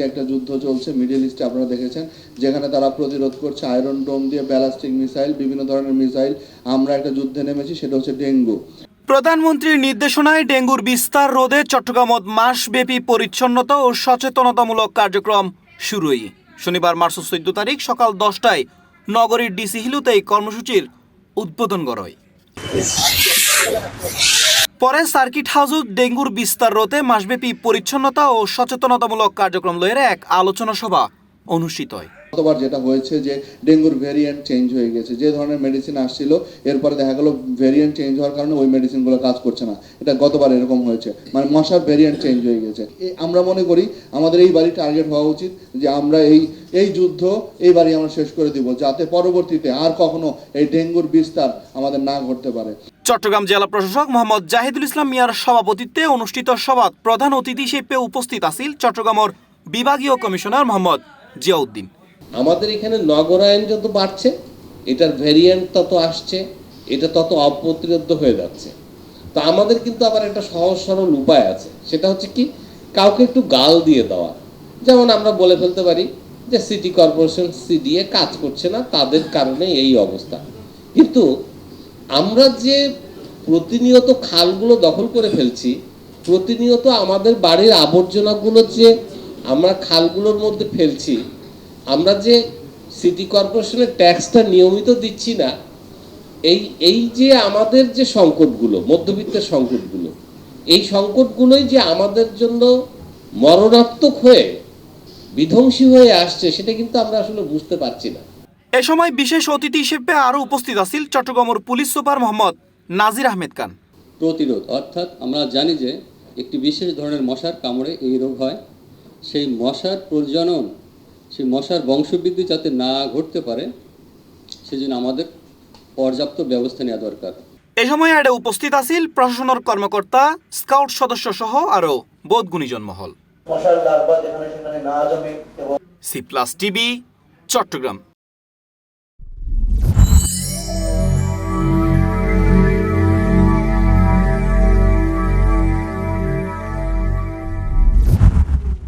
দিকে একটা যুদ্ধ চলছে মিডল ইস্টে, আপনারা দেখেছেন, যেখানে তারা প্রতিরোধ করছে আয়রন ডোম দিয়ে, ব্যালিস্টিক মিসাইল, বিভিন্ন ধরনের মিসাইল। আমরা একটা যুদ্ধে নেমেছি, সেটা হচ্ছে ডেঙ্গু। প্রধানমন্ত্রীর নির্দেশনায় ডেঙ্গুর বিস্তার রোধে চট্টগ্রামত মাসব্যাপী পরিচ্ছন্নতা ও সচেতনতামূলক কার্যক্রম শুরুই। শনিবার মার্চ 14 তারিখ সকাল 10টায় নগরীর ডিসি হিলুতে এই কর্মসূচির উদ্বোধন করা হয়। পরে সার্কিট হাউসত ডেঙ্গুর বিস্তার রোধে মাসব্যাপী পরিচ্ছন্নতা ও সচেতনতামূলক কার্যক্রম লয়ের এক আলোচনা সভা অনুষ্ঠিত হয়। গতবার যেটা হয়েছে যে ডেঙ্গুর ভেরিয়েন্ট চেঞ্জ হয়ে গেছে, যে ধরনের মেডিসিন আসছিল এরপরে দেখা গেল ভেরিয়েন্ট চেঞ্জ হওয়ার কারণে ওই মেডিসিনগুলো কাজ করছে না। এটা গতবার এরকম হয়েছে, মানে মশার ভেরিয়েন্ট চেঞ্জ হয়ে গেছে। আমরা মনে করি আমাদের এই বাড়ি টার্গেট হওয়া উচিত যে আমরা এই যুদ্ধ এই বাড়ি আমরা শেষ করে দিব, যাতে পরবর্তীতে আর কখনো এই ডেঙ্গুর বিস্তার আমাদের না ঘটতে পারে। চট্টগ্রাম জেলা প্রশাসক মোহাম্মদ জাহিদুল ইসলাম মিয়ার সভাপতিত্বে অনুষ্ঠিত সভাত প্রধান অতিথি হিসেবে উপস্থিত আছেন চট্টগ্রামের বিভাগীয় কমিশনার মোহাম্মদ জিয়াউদ্দিন। আমাদের এখানে নগরায়ন যত বাড়ছে, এটার ভেরিয়েন্ট তত আসছে, এটা তত অপ্রতিরোধ হয়ে যাচ্ছে। তো আমাদের কিন্তু আবার একটা সহজ সরল উপায় আছে, সেটা হচ্ছে কি, কাউকে একটু গাল দিয়ে দেওয়া। যেমন আমরা বলে ফেলতে পারি যে সিটি কর্পোরেশন সিডিএ কাজ করছে না, তাদের কারণে এই অবস্থা। কিন্তু আমরা যে প্রতিনিয়ত খালগুলো দখল করে ফেলছি, প্রতিনিয়ত আমাদের বাড়ির আবর্জনাগুলো যে আমরা খালগুলোর মধ্যে ফেলছি, আমরা যে সিটি কর্পোরেশনের ট্যাক্সটা নিয়মিত দিচ্ছি না, এই যে আমাদের যে সংকটগুলো, মধ্যবিত্তের সংকটগুলো, এই সংকটগুলোই যে আমাদের জন্য মরণাত্মক হয়ে বিধ্বংসী হয়ে আসছে, সেটা কিন্তু আমরা আসলে বুঝতে পারছি না। এ সময় বিশেষ অতিথি হিসেবে আরও উপস্থিত আছেন চট্টগ্রামের পুলিশ সুপার মোহাম্মদ নাজির আহমেদ খান। প্রতিরোধ অর্থাৎ আমরা জানি যে একটি বিশেষ ধরনের মশার কামড়ে এই রোগ হয়, সেই মশার প্রজনন, সেই মশার বংশবৃদ্ধি যাতে না ঘটতে পারে, সেজন্য আমাদের পর্যাপ্ত ব্যবস্থা নেওয়া দরকার। এ সময় আরে উপস্থিত আছেন প্রশাসনের কর্মকর্তা, স্কাউট সদস্য সহ আরও বোধ গুণীজন মহল। C plus TV, Chittagong.